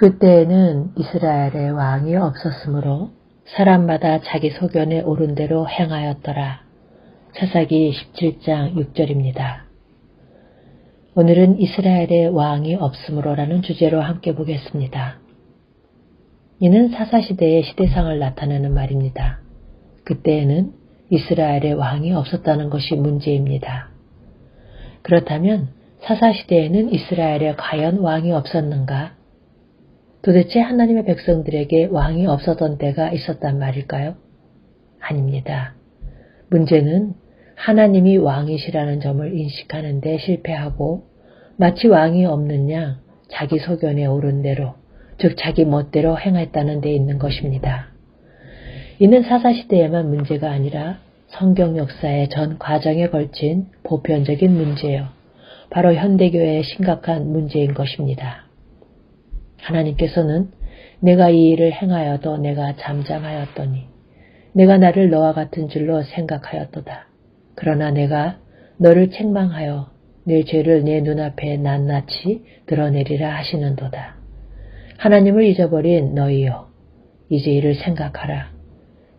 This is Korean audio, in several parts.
그때에는 이스라엘의 왕이 없었으므로 사람마다 자기 소견에 오른 대로 행하였더라. 사사기 17장 6절입니다. 오늘은 이스라엘의 왕이 없으므로라는 주제로 함께 보겠습니다. 이는 사사시대의 시대상을 나타내는 말입니다. 그때에는 이스라엘의 왕이 없었다는 것이 문제입니다. 그렇다면 사사시대에는 이스라엘에 과연 왕이 없었는가? 도대체 하나님의 백성들에게 왕이 없었던 때가 있었단 말일까요? 아닙니다. 문제는 하나님이 왕이시라는 점을 인식하는 데 실패하고 마치 왕이 없는 양 자기 소견에 오른 대로, 즉 자기 멋대로 행했다는 데 있는 것입니다. 이는 사사시대에만 문제가 아니라 성경 역사의 전 과정에 걸친 보편적인 문제요. 바로 현대교회의 심각한 문제인 것입니다. 하나님께서는 내가 이 일을 행하여도 내가 잠잠하였더니 내가 나를 너와 같은 줄로 생각하였도다. 그러나 내가 너를 책망하여 내 죄를 내 눈앞에 낱낱이 드러내리라 하시는도다. 하나님을 잊어버린 너희여, 이제 이를 생각하라.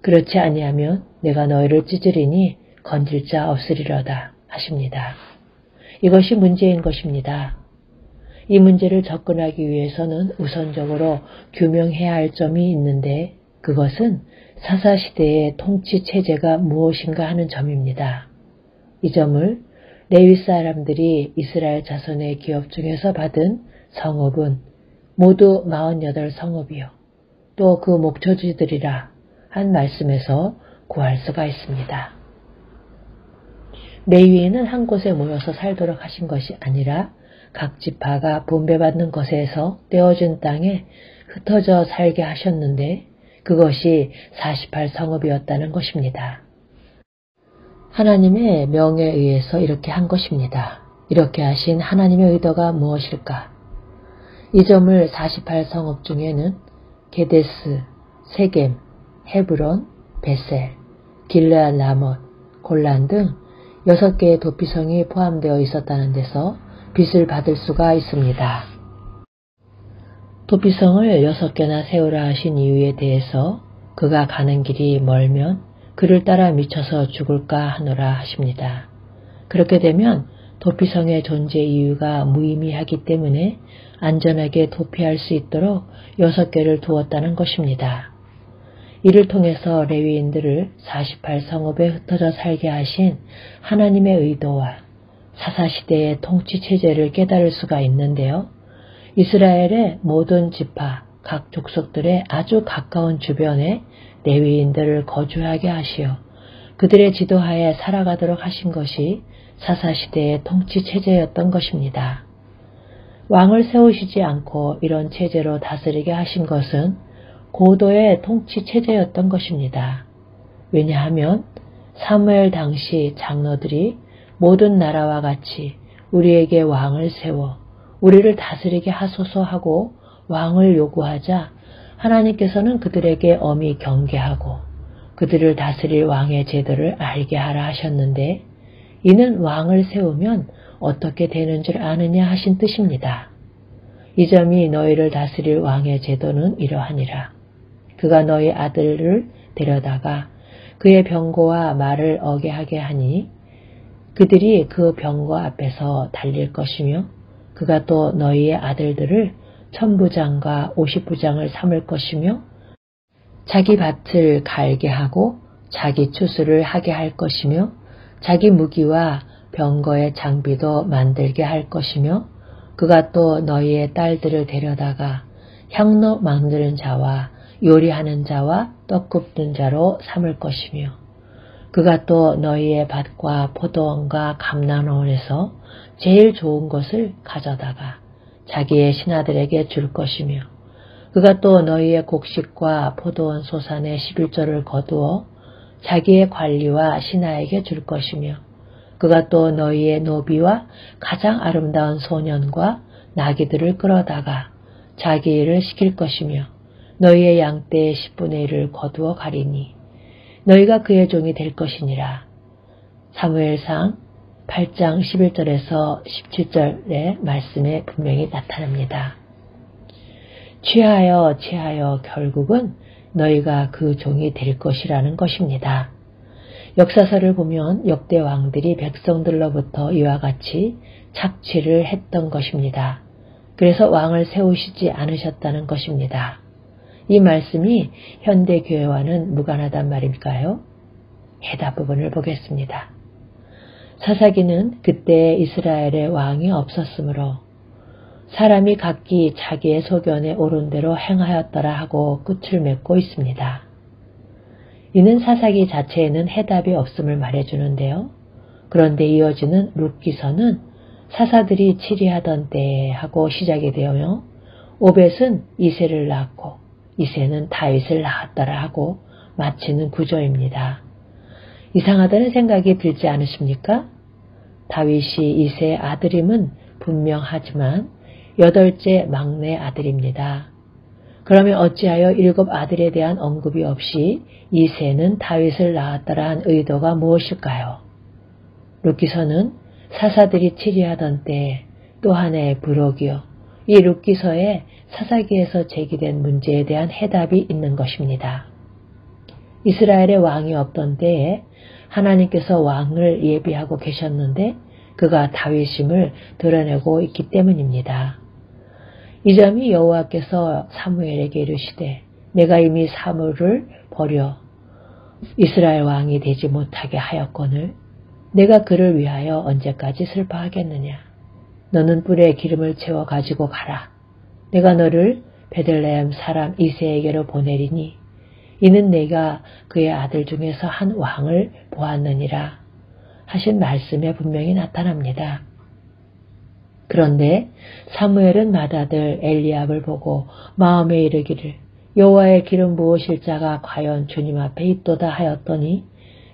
그렇지 아니하면 내가 너희를 찢으리니 건질 자 없으리로다 하십니다. 이것이 문제인 것입니다. 이 문제를 접근하기 위해서는 우선적으로 규명해야 할 점이 있는데 그것은 사사시대의 통치체제가 무엇인가 하는 점입니다. 이 점을 레위 사람들이 이스라엘 자손의 기업 중에서 받은 성읍은 모두 48성읍이요. 또 그 목초지들이라 한 말씀에서 구할 수가 있습니다. 레위인은 한 곳에 모여서 살도록 하신 것이 아니라 각 지파가 분배받는 것에서 떼어준 땅에 흩어져 살게 하셨는데 그것이 48성읍이었다는 것입니다. 하나님의 명에 의해서 이렇게 한 것입니다. 이렇게 하신 하나님의 의도가 무엇일까? 이 점을 48성읍 중에는 게데스, 세겜, 헤브론, 베셀, 길르앗 라못, 골란 등 6개의 도피성이 포함되어 있었다는 데서 빚을 받을 수가 있습니다. 도피성을 6개나 세우라 하신 이유에 대해서 그가 가는 길이 멀면 그를 따라 미쳐서 죽을까 하노라 하십니다. 그렇게 되면 도피성의 존재 이유가 무의미하기 때문에 안전하게 도피할 수 있도록 6개를 두었다는 것입니다. 이를 통해서 레위인들을 48성읍에 흩어져 살게 하신 하나님의 의도와 사사시대의 통치체제를 깨달을 수가 있는데요. 이스라엘의 모든 지파, 각 족속들의 아주 가까운 주변에 레위인들을 거주하게 하시어 그들의 지도하에 살아가도록 하신 것이 사사시대의 통치체제였던 것입니다. 왕을 세우시지 않고 이런 체제로 다스리게 하신 것은 고도의 통치체제였던 것입니다. 왜냐하면 사무엘 당시 장로들이 모든 나라와 같이 우리에게 왕을 세워 우리를 다스리게 하소서 하고 왕을 요구하자 하나님께서는 그들에게 엄히 경계하고 그들을 다스릴 왕의 제도를 알게 하라 하셨는데 이는 왕을 세우면 어떻게 되는 줄 아느냐 하신 뜻입니다. 이 점이 너희를 다스릴 왕의 제도는 이러하니라. 그가 너희 아들을 데려다가 그의 병거와 말을 어게 하게 하니 그들이 그 병거 앞에서 달릴 것이며 그가 또 너희의 아들들을 1000부장과 50부장을 삼을 것이며 자기 밭을 갈게 하고 자기 추수를 하게 할 것이며 자기 무기와 병거의 장비도 만들게 할 것이며 그가 또 너희의 딸들을 데려다가 향로 만드는 자와 요리하는 자와 떡 굽는 자로 삼을 것이며 그가 또 너희의 밭과 포도원과 감람원에서 제일 좋은 것을 가져다가 자기의 신하들에게 줄 것이며 그가 또 너희의 곡식과 포도원 소산의 11조를 거두어 자기의 관리와 신하에게 줄 것이며 그가 또 너희의 노비와 가장 아름다운 소년과 나귀들을 끌어다가 자기 일을 시킬 것이며 너희의 양떼의 10분의 1을 거두어 가리니 너희가 그의 종이 될 것이니라. 사무엘상 8장 11절에서 17절의 말씀에 분명히 나타납니다. 취하여 결국은 너희가 그 종이 될 것이라는 것입니다. 역사서를 보면 역대 왕들이 백성들로부터 이와 같이 착취를 했던 것입니다. 그래서 왕을 세우시지 않으셨다는 것입니다. 이 말씀이 현대교회와는 무관하단 말일까요? 해답 부분을 보겠습니다. 사사기는 그때 이스라엘의 왕이 없었으므로 사람이 각기 자기의 소견에 옳은 대로 행하였더라 하고 끝을 맺고 있습니다. 이는 사사기 자체에는 해답이 없음을 말해주는데요. 그런데 이어지는 룻기서는 사사들이 치리하던 때에 하고 시작이 되어요. 오벳은 이새를 낳았고 이새는 다윗을 낳았더라 하고 마치는 구조입니다. 이상하다는 생각이 들지 않으십니까? 다윗이 이새의 아들임은 분명하지만 8째 막내 아들입니다. 그러면 어찌하여 7 아들에 대한 언급이 없이 이새는 다윗을 낳았더라 한 의도가 무엇일까요? 룻기서는 사사들이 치리하던 때에 또 하나의 부록이요. 이 룻기서에 사사기에서 제기된 문제에 대한 해답이 있는 것입니다. 이스라엘의 왕이 없던 때에 하나님께서 왕을 예비하고 계셨는데 그가 다윗임을 드러내고 있기 때문입니다. 이 점이 여호와께서 사무엘에게 이르시되 내가 이미 사물을 버려 이스라엘 왕이 되지 못하게 하였거늘 내가 그를 위하여 언제까지 슬퍼하겠느냐. 너는 뿔에 기름을 채워 가지고 가라. 내가 너를 베들레헴 사람 이새에게로 보내리니 이는 내가 그의 아들 중에서 한 왕을 보았느니라 하신 말씀에 분명히 나타납니다. 그런데 사무엘은 맏아들 엘리압을 보고 마음에 이르기를 여호와의 기름 부으실 자가 과연 주님 앞에 있도다 하였더니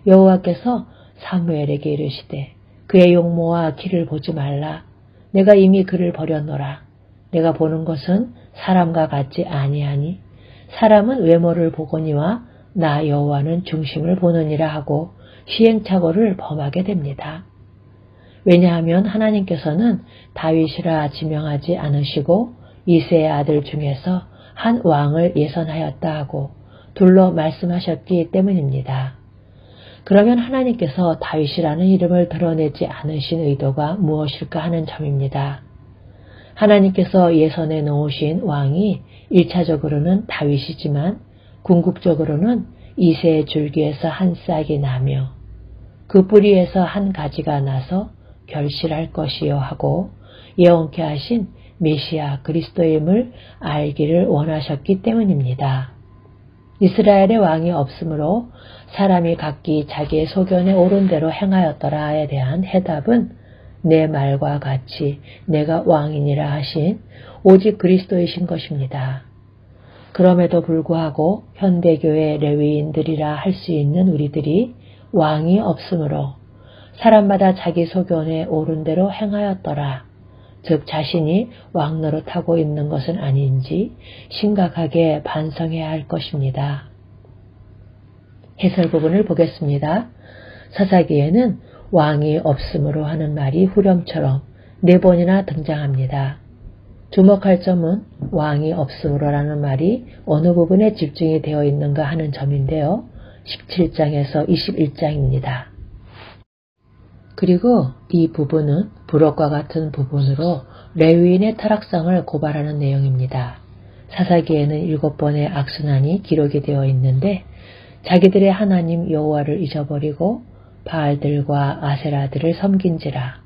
여호와께서 사무엘에게 이르시되 그의 용모와 키를 보지 말라. 내가 이미 그를 버렸노라. 내가 보는 것은 사람과 같지 아니하니 사람은 외모를 보거니와 나 여호와는 중심을 보느니라 하고 시행착오를 범하게 됩니다. 왜냐하면 하나님께서는 다윗이라 지명하지 않으시고 이새의 아들 중에서 한 왕을 예선하였다 하고 둘러 말씀하셨기 때문입니다. 그러면 하나님께서 다윗이라는 이름을 드러내지 않으신 의도가 무엇일까 하는 점입니다. 하나님께서 예선해 놓으신 왕이 1차적으로는 다윗이지만 궁극적으로는 이새의 줄기에서 한 싹이 나며 그 뿌리에서 한 가지가 나서 결실할 것이요 하고 예언케 하신 메시아 그리스도임을 알기를 원하셨기 때문입니다. 이스라엘의 왕이 없으므로 사람이 각기 자기의 소견에 옳은 대로 행하였더라에 대한 해답은 내 말과 같이 내가 왕이니라 하신 오직 그리스도이신 것입니다. 그럼에도 불구하고 현대교회 레위인들이라 할 수 있는 우리들이 왕이 없으므로 사람마다 자기 소견에 옳은 대로 행하였더라. 즉 자신이 왕 노릇하고 있는 것은 아닌지 심각하게 반성해야 할 것입니다. 해설 부분을 보겠습니다. 사사기에는 왕이 없으므로 하는 말이 후렴처럼 4번이나 등장합니다. 주목할 점은 왕이 없으므로라는 말이 어느 부분에 집중이 되어 있는가 하는 점인데요. 17장에서 21장입니다. 그리고 이 부분은 부록과 같은 부분으로 레위인의 타락성을 고발하는 내용입니다. 사사기에는 7번의 악순환이 기록이 되어 있는데 자기들의 하나님 여호와를 잊어버리고 바알들과 아세라들을 섬긴지라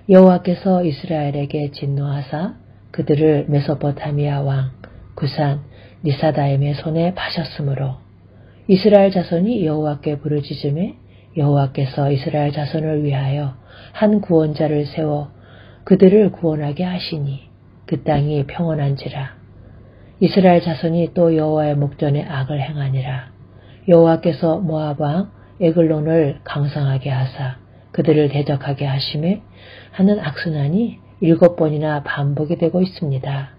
여호와께서 이스라엘에게 진노하사 그들을 메소포타미아 왕 구산 니사다임의 손에 파셨으므로 이스라엘 자손이 여호와께 부르짖음에 여호와께서 이스라엘 자손을 위하여 한 구원자를 세워 그들을 구원하게 하시니 그 땅이 평온한지라. 이스라엘 자손이 또 여호와의 목전에 악을 행하니라. 여호와께서 모압 왕 에글론을 강성하게 하사 그들을 대적하게 하심에 하는 악순환이 7번이나 반복이 되고 있습니다.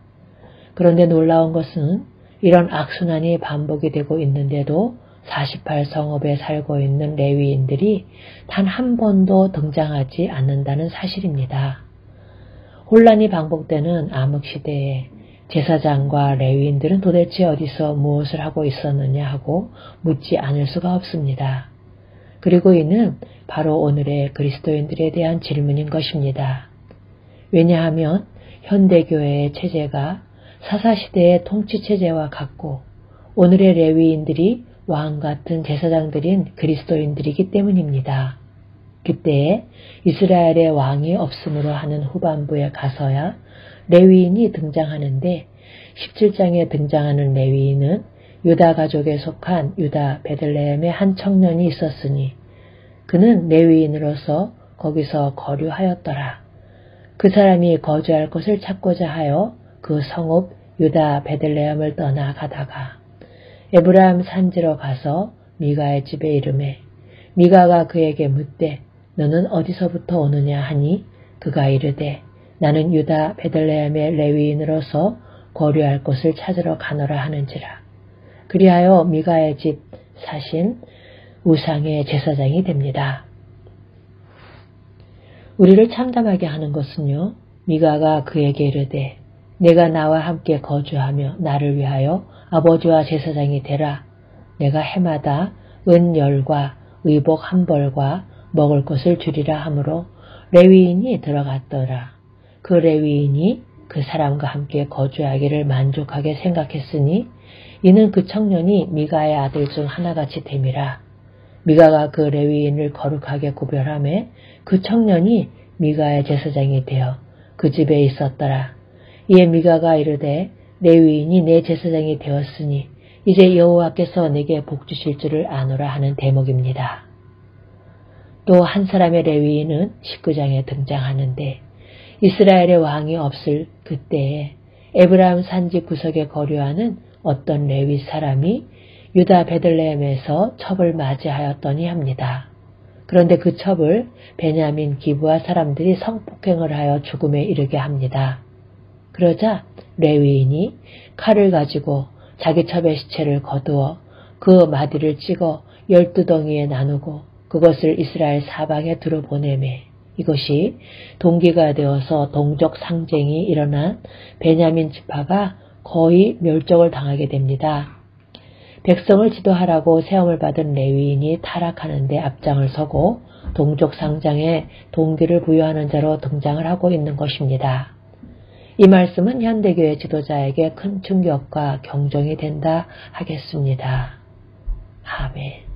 그런데 놀라운 것은 이런 악순환이 반복이 되고 있는데도 48성읍에 살고 있는 레위인들이 단 한 번도 등장하지 않는다는 사실입니다. 혼란이 반복되는 암흑시대에 제사장과 레위인들은 도대체 어디서 무엇을 하고 있었느냐 하고 묻지 않을 수가 없습니다. 그리고 이는 바로 오늘의 그리스도인들에 대한 질문인 것입니다. 왜냐하면 현대교회의 체제가 사사시대의 통치체제와 같고 오늘의 레위인들이 왕 같은 제사장들인 그리스도인들이기 때문입니다. 그때에 이스라엘의 왕이 없음으로 하는 후반부에 가서야 레위인이 등장하는데 17장에 등장하는 레위인은 유다 가족에 속한 유다 베들레헴의 한 청년이 있었으니 그는 레위인으로서 거기서 거류하였더라. 그 사람이 거주할 곳을 찾고자 하여 그 성읍 유다 베들레헴을 떠나가다가 에브라임 산지로 가서 미가의 집에 이르매 미가가 그에게 묻되 너는 어디서부터 오느냐 하니 그가 이르되 나는 유다 베들레헴의 레위인으로서 거류할 곳을 찾으러 가노라 하는지라. 그리하여 미가의 집 사신 우상의 제사장이 됩니다. 우리를 참담하게 하는 것은요. 미가가 그에게 이르되 내가 나와 함께 거주하며 나를 위하여 아버지와 제사장이 되라. 내가 해마다 은 10과 의복 1벌과 먹을 것을 주리라 하므로 레위인이 들어갔더라. 그 레위인이 그 사람과 함께 거주하기를 만족하게 생각했으니 이는 그 청년이 미가의 아들 중 하나같이 됨이라. 미가가 그 레위인을 거룩하게 구별하며 그 청년이 미가의 제사장이 되어 그 집에 있었더라. 이에 미가가 이르되 레위인이 내 제사장이 되었으니 이제 여호와께서 내게 복 주실 줄을 아노라 하는 대목입니다. 또 한 사람의 레위인은 19장에 등장하는데 이스라엘의 왕이 없을 그때에 에브라임 산지 구석에 거류하는 어떤 레위 사람이 유다 베들레헴에서 첩을 맞이하였더니 합니다. 그런데 그 첩을 베냐민 기브아 사람들이 성폭행을 하여 죽음에 이르게 합니다. 그러자 레위인이 칼을 가지고 자기 첩의 시체를 거두어 그 마디를 찍어 12덩이에 나누고 그것을 이스라엘 사방에 두루 보내매 이것이 동기가 되어서 동족 상쟁이 일어난 베냐민 지파가 거의 멸종을 당하게 됩니다. 백성을 지도하라고 세움을 받은 레위인이 타락하는 데 앞장을 서고 동족 상장에 동기를 부여하는 자로 등장을 하고 있는 것입니다. 이 말씀은 현대교회 지도자에게 큰 충격과 경종이 된다 하겠습니다. 아멘.